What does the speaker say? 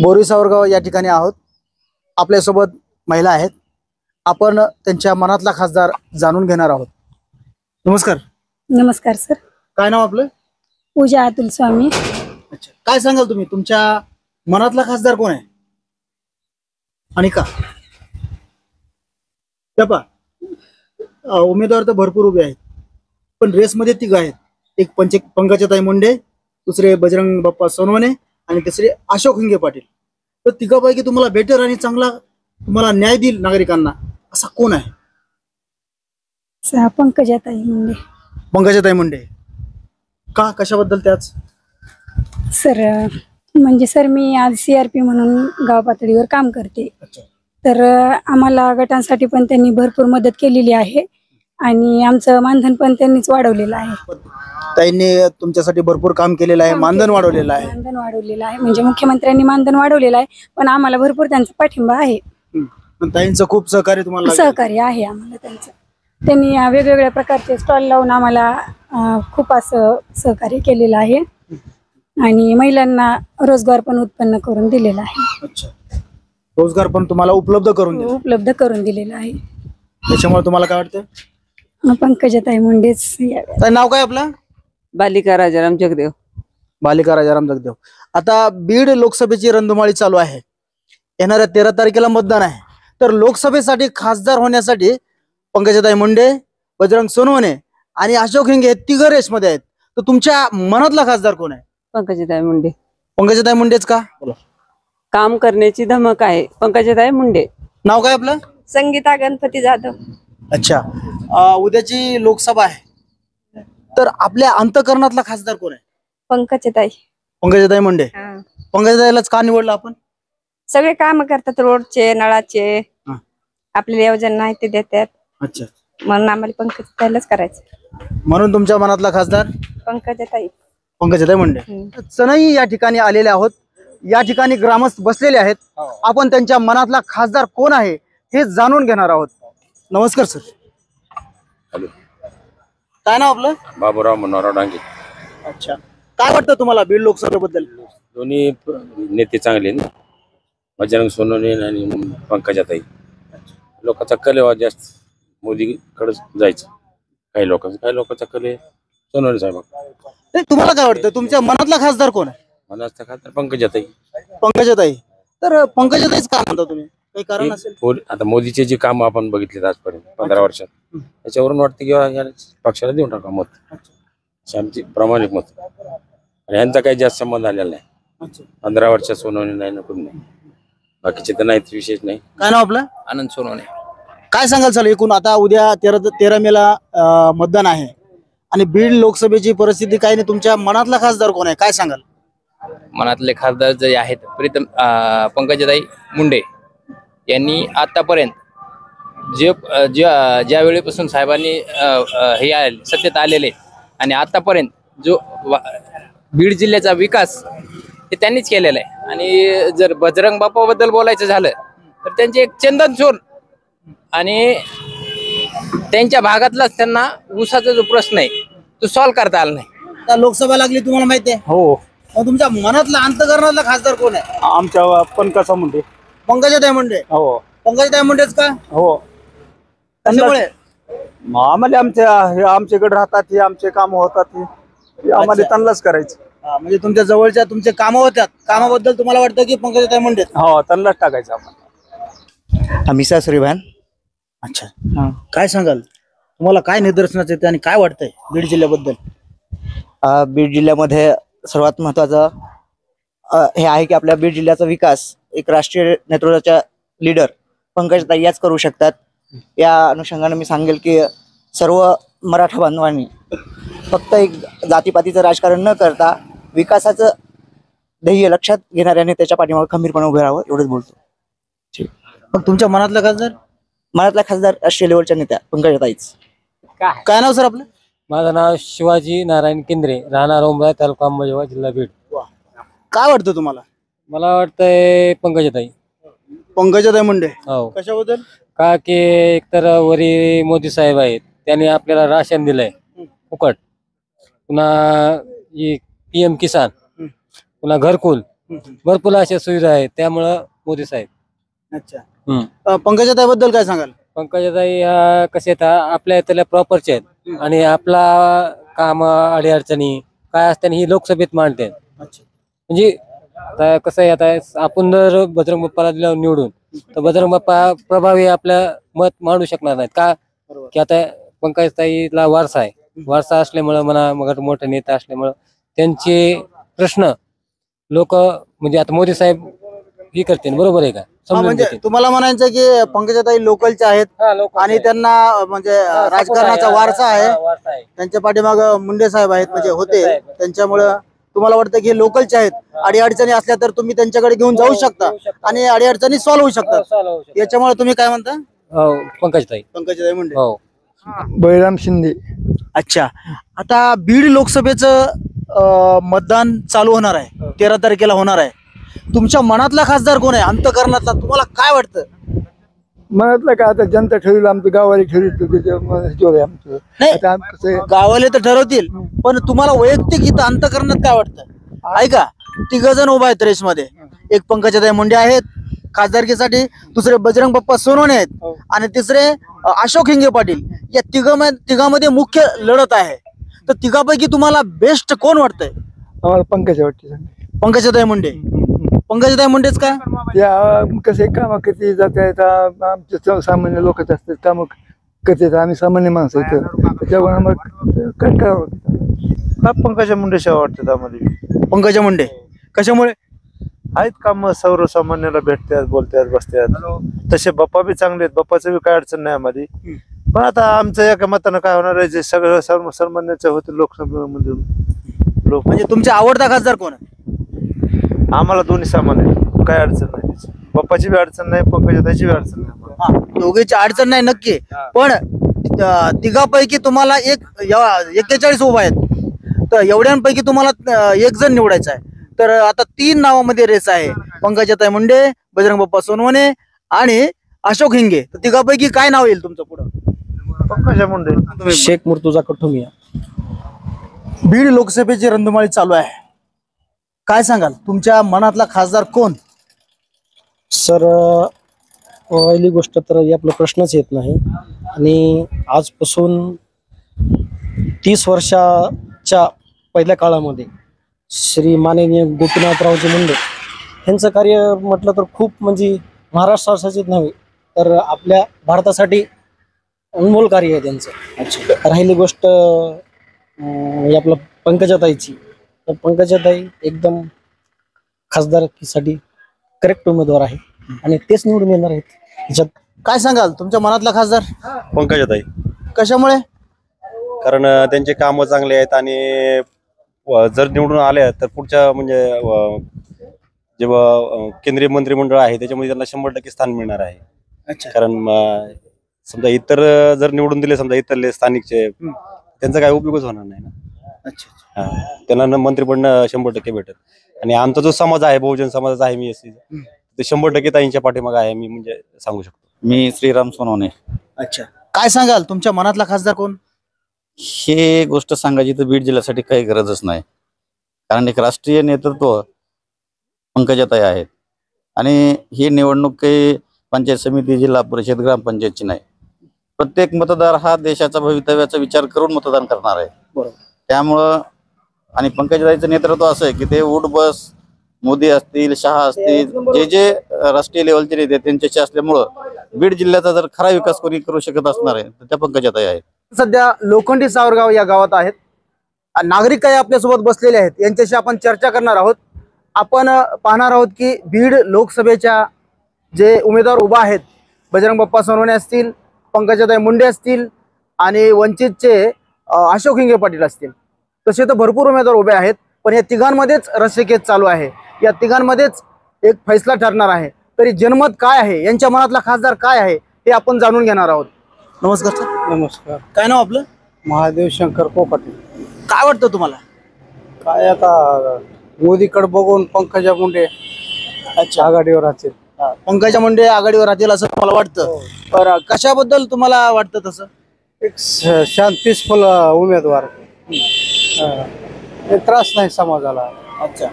बोरी सावरगाव या ठिकाणी आहोत। आपल्यासोबत महिला आहेत। आपण त्यांच्या मनातला खासदार जाणून घेणार आहोत। नमस्कार। नमस्कार सर। काय नाव आपलं? पूजा अतुल स्वामी। अच्छा, काय सांगाल तुम्ही, तुमच्या मनातला खासदार कोण आहे आणि का? उमेदवार तर भरपूर उभे आहेत, पण रेसमध्ये तिघ आहेत। एक पंकजाताई मुंडे, दुसरे बजरंग बाप्पा सोनवणे आणि तिसरे अशोक हिंगे पाटील। तर तिघापैकी तुम्हाला बेटर आणि चांगला तुम्हाला न्याय देईल नागरिकांना असा कोण आहे? पंकजाताई मुंडे। पंकजाताई मुंडे का, कशाबद्दल? त्याच सर म्हणजे सर मी आज CRP म्हणून गाव पातळीवर काम करते। तर आम्हाला गटांसाठी पण त्यांनी भरपूर मदत केलेली आहे आणि आमचं मानधन पण त्यांनीच वाढवलेलं आहे। ताईंनी तुमच्यासाठी भरपूर काम केलेलं आहे, मानधन वाढवलेलं आहे। मानधन वाढवलेलं आहे म्हणजे मुख्यमंत्र्यांनी मानधन वाढवलेलं आहे, पण आम्हाला भरपूर त्यांचा पाठिंबा आहे। ताईंचं खूप सहकार्य तुम्हाला? सहकार्य आहे आम्हाला त्यांचं। त्यांनी वेगवेगळ्या प्रकारचे स्टॉल लावून आम्हाला खूप असं सहकार्य केलेलं आहे आणि महिलांना रोजगार पण उत्पन्न करून दिलेला आहे। अच्छा, रोजगार पण तुम्हाला उपलब्ध करून दिलेला आहे। त्याच्यामुळे तुम्हाला काय वाटतं? पंकजाताई मुंडेच। नाव काय आपलं? बालिका राजाराम जगदेव। बालिका राजाराम जगदेव। आता बीड लोकसभेची रणधुमाळी चालू आहे। येणाऱ्या 13 तारखेला मतदान आहे। तर लोकसभेसाठी खासदार होण्यासाठी पंकजाताई मुंडे, बजरंग सोनवणे आणि अशोक हिंगे हे तिघ रेसमध्ये आहेत। तर तुमच्या मनातला खासदार कोण आहे? पंकजाताई मुंडे। पंकजाताई मुंडेच का? काम करण्याची धमक आहे पंकजाताई मुंडे। नाव काय आपलं? संगीता गणपती जाधव। अच्छा, उद्याची लोकसभा आहे, तर आपल्या अंतःकरणातला खासदार कोण आहे? पंकजाताई। पंकजाताई मुंडे। पंकजाताईलाच का निवडलं आपण? सगळे काम करतात, रोडचे, नळाचे, आपल्याला योजना आहे ते देतात। अच्छा, म्हणून आम्हाला पंकजाताईलाच करायचं। म्हणून तुमच्या मनातला खासदार पंकजाताई मुंडे। सनई या ठिकाणी आलेले आहोत। या ठिकाणी ग्रामस्थ बसलेले आहेत। आपण त्यांच्या मनातला खासदार कोण आहे हे जाणून घेणार आहोत। नमस्कार सर। काय नाव आपलं? बाबूराव मनोहरराव डांगे। अच्छा, काय वाटतं तुम्हाला बीड लोकसभेबद्दल? दोन्ही नेते चांगले, बजरंग सोनवणे आणि पंकजाताई। लोकांचा कल जास्त मोदीकडे जायचं, काही लोकांचा कल सोनवणे साहेब। तुम्हाला काय वाटतं, तुमच्या मनातला खासदार कोण आहे? मनातला खासदार पंकजाताई। पंकजाताई। तर पंकजाताईच का म्हणता तुम्ही? काही कारण असेल? आता मोदीचे जे काम आपण बघितले आजपर्यंत 15 वर्षात, त्याच्यावरून वाटतं की या पक्षाला देऊन टाका मत, आमची प्रामाणिक मत। आणि यांचा काही जास्त संबंध आलेला नाही। 15 वर्षात सोनवणे नाही ना कोणी नाही, बाकीचे तर नाहीत, विशेष नाही। काय नाव आपलं? आनंद सोनवणे। काय सांगाल सर, एकूण आता उद्या 13 मेला मतदान आहे आणि बीड लोकसभेची परिस्थिती काय नाही, तुमच्या मनातला खासदार कोण आहे काय सांगाल? मनातले खासदार जे आहेत प्रीतम पंकजाताई मुंडे यांनी आतापर्यंत ज्या वेळेपासून साहेबांनी हे सत्तेत आलेले आणि आतापर्यंत जो बीड जिल्ह्याचा विकास हे त्यांनीच केलेला आहे। आणि जर बजरंग बाप्पाबद्दल बोलायचं झालं तर त्यांचे एक चंदनचोर आणि त्यांच्या भागातलाच त्यांना ऊसाचा जो प्रश्न आहे तो सॉल्व्ह करता आला नाही। आता लोकसभा लागली, तुम्हाला माहिती आहे? हो। तुमच्या मनातला अंतःकरणातला खासदार कोण आहे? आमच्या पंकजा मुंडे। पंकजाताई मुंडे। हो। पंकजाताई मुंडेच का? हो। कशामुळे? आम्हाला आमच्याकडे राहतात, हे आमचे काम होतात, हे आम्हाला त्यांनाच करायचं। म्हणजे तुमच्या जवळच्या तुमचे काम होत्यात, कामाबद्दल तुम्हाला वाटतं की पंकजाताई मुंडे? हो, त्यांनाच टाकायचं आपण। मिसा श्रीभान। अच्छा, काय सांगाल, तुम्हाला काय निदर्शनास येते आणि काय वाटतंय बीड जिल्ह्याबद्दल? बीड जिल्ह्यामध्ये सर्वात महत्वाचं हे आहे की आपल्या बीड जिल्ह्याचा विकास एक राष्ट्रीय नेतृत्वाच्या लीडर पंकजाताई याच करू शकतात। या अनुषंगाने मी सांगेल की सर्व मराठा बांधवांनी फक्त एक जातीपातीचं राजकारण न करता विकासाचं ध्येय लक्षात घेणाऱ्याने त्याच्या पाठीमागे खंबीरपणे उभे राहावं, एवढंच बोलतो। मग तुमच्या मनातला खासदार? मनातला खासदार राष्ट्रीय लेवलच्या नेत्या पंकजाताईच। काय नाव सर आपलं? माझं नाव शिवाजी नारायण केंद्रे, राहणार उंबरा, तालुका अंबाजोगाई, जिल्हा बीड। काय वाटतं तुम्हाला? मला वाटतंय पंकजाताई। पंकजाताई मुंडे। हो। कशाबद्दल? का की एकतर वरी मोदी साहेब आहेत, त्यांनी आपल्याला राशन दिलंय फुकट, पुन्हा PM किसान, पुन्हा घरकुल, भरपूर अशा सुविधा आहेत, त्यामुळं मोदी साहेब. अच्छा. पंकजाताईबद्दल काय सांगाल? पंकजाताई ह्या कसे आहेत, आपल्या इथल्या प्रॉपरचे आहेत आणि आपला काम अडीअडचणी काय असताना ही लोकसभेत मांडतात. म्हणजे आता कसं आहे, आता आपण जर बजरंग बाप्पाला दिलं निवडून तर बजरंग बाप्पा प्रभावी आपलं मत मांडू शकणार नाहीत का, की आता पंकजाताईला वारसा आहे, वारसा असल्यामुळं म्हणा, मग मोठे नेता असल्यामुळं त्यांचे प्रश्न लोक म्हणजे आता मोदी साहेब ही करते, बरोबर आहे का? समजून म्हणजे घेतील. तुम्हाला म्हणायचं की पंकजाताई लोकलच्या आहेत हा, लोकांचे आणि आहे. त्यांना म्हणजे हा, राजकारणाचा support वारसा आहे. हा, वारसा आहे. त्यांच्या पाठीमाग मुंडे साहेब आहेत, म्हणजे होते. साहेब. त्यांच्यामुळं तुम्हाला वाटतं की लोकलचे आहेत, अडीअडचणी असल्या तर तुम्ही त्यांच्याकडे घेऊन जाऊ शकता आणि अडीअडचणी सॉल्व्ह होऊ शकतात. चालू होऊ शकतं. याच्यामुळे तुम्ही काय म्हणता? हो, पंकजाताई. पंकजाताई मुंडे. हो. बळीराम शिंदे. अच्छा. आता बीड लोकसभेचं मतदान चालू होणार आहे, 13 तारखेला होणार आहे. तुमच्या मनातला खासदार कोण आहे, अंतकरणातला? तुम्हाला काय वाटतं? मनातलं काय आता जनता ठरवलं, आमचं गावाला ठरवलं आमचं. नाही, आता आमचं कसं आहे, गावाले तर ठरवतील, पण तुम्हाला वैयक्तिक इथं अंतकरणात काय वाटतं? ऐका, 3 जण उभा आहेत रेसमध्ये. एक पंकजाताई मुंडे आहेत खासदारकीसाठी, दुसरे बजरंग बाप्पा सोनवणे आहेत आणि तिसरे अशोक हिंगे पाटील. या तिघांमध्ये मुख्य लढत आहे. तर तिघापैकी तुम्हाला बेस्ट कोण वाटतंय? आम्हाला पंकजा वाटते. पंकजाताई मुंडे. पंकजाताई मुंडेच काय? त्या कसे काम करते जात आमचे सामान्य लोकच असतात, काम करतात. आम्ही सामान्य माणसं इथं, त्याच्यामुळे आम्हाला काय करावं. पंकजा मुंडे शेवा वाटतात आम्हाला. पंकजा मुंडे कशामुळे? आहेत काम, सर्वसामान्याला भेटतात, बोलतात, बसतात. तसे बाप्पा बी चांगले आहेत, बाप्पाचं बी काय अडचण नाही आम्हाला. पण आता आमचं एका मतानं काय होणार आहे, जे सगळं सर्वसामान्याचं होतं लोकसभेमध्ये लोक. म्हणजे तुमचा आवडता खासदार कोण आहे? आम्हाला दोन्ही सामान आहे, काय अडचण नाही त्याची. बाप्पाची बी अडचण नाही, पंकजाताईची बी अडचण नाही आम्हाला. दोघीची अडचण नाही नक्की, पण तिघापैकी तुम्हाला 41 उभा आहेत, तर एवढ्यांपैकी तुम्हाला एक जण निवडायचा आहे. तर आता 3 नावामध्ये रेस आहे, पंकजाताई मुंडे, बजरंग बाप्पा सोनवणे आणि अशोक हिंगे. तर तिघापैकी काय नाव येईल तुमचं पुढं? पंकजा मुंडे. शेख मुर्तुजा कठुमिया. बीड लोकसभेची रणधुमाळी चालू आहे, काय सांगाल? तुमच्या मनातला खासदार कोण? सर, पहिली गोष्ट तर आपला प्रश्नच येत नाही. आणि आजपासून 30 वर्षाच्या पहिल्या काळामध्ये श्री माननीय गोपीनाथरावजी मुंडे यांचं कार्य म्हटलं तर खूप म्हणजे महाराष्ट्रासाठीच नव्हे तर आपल्या भारतासाठी अनमोल कार्य आहे त्यांचं. राहिली गोष्ट आपलं पंकजाताईची, तर पंकजाताई एकदम खासदारकीसाठी करेक्ट उमेदवार आहे आणि तेच निवडून येणार आहेत. त्याच्यात काय सांगाल तुमच्या मनातला खासदार? पंकजाताई. कशामुळे? कारण त्यांचे कामं चांगले आहेत आणि जर निवडून आले तर पुढच्या म्हणजे जेव्हा केंद्रीय मंत्रिमंडळ आहे त्याच्यामध्ये त्यांना 100% स्थान मिळणार आहे. अच्छा. कारण समजा इतर जर निवडून दिले, समजा इथले स्थानिकचे, त्यांचा काय उपयोगच होणार नाही ना. अच्छा. त्यांना मंत्रिपद 100% भेटत. आणि आमचा जो समाज आहे, बहुजन समाजाचा आहे, मी एससी, ते 100% ताईंच्या पाठीमागे आहे, मी म्हणजे सांगू शकतो. मी श्रीराम सोनवणे. अच्छा. काय सांगाल तुमच्या मनातला खासदार कोण? हे गोष्ट सांगायची तर बीड जिल्ह्यासाठी काही गरजच नाही, कारण एक राष्ट्रीय नेतृत्व पंकजाताई आहेत आणि ही निवडणूक काही पंचायत समिती, जिल्हा परिषद, ग्रामपंचायतची नाही. प्रत्येक मतदार हा देशाच्या भवितव्याचा विचार करून मतदान करणार आहे. बरोबर. त्यामुळं आणि पंकजाताईचं नेतृत्व असं आहे की ते उठ बस मोदी असतील, शहा असतील, जे राष्ट्रीय लेवलचे नेते त्यांच्याशी असल्यामुळं बीड जिल्ह्याचा जर खरा विकास कोणी करू शकत असणार आहे तर त्या पंकजाताई आहेत. सध्या लोखंडी सावरगाव या गावात आहेत, नागरिक काही आपल्यासोबत बसलेले आहेत, यांच्याशी आपण चर्चा करणार आहोत. आपण पाहणार आहोत की बीड लोकसभेच्या जे उमेदवार उभा आहेत, बजरंग बाप्पा सोनवणे असतील, पंकजाताई मुंडे असतील आणि वंचितचे अशोक हिंगे पाटील असतील, तसे तर भरपूर उमेदवार उभे आहेत. पण या तिघांमध्येच रस्सीखेच चालू आहे, या तिघांमध्येच एक फैसला ठरणार आहे. तरी जनमत काय आहे, यांच्या मनातला खासदार काय आहे, हे आपण जाणून घेणार आहोत. नमस्कार सर. नमस्कार. काय नाव आपलं? महादेव शंकर कोकाटे. काय वाटतं तुम्हाला? काय आता मोदीकडे बघून पंकजा मुंडे आघाडीवर राहतील. पंकजा मुंडे आघाडीवर राहतील असं मला वाटतं. तर कशाबद्दल तुम्हाला वाटतं तसं? एक शांतिस्फूल उमेदवार, त्रास नाही समाजाला. अच्छा.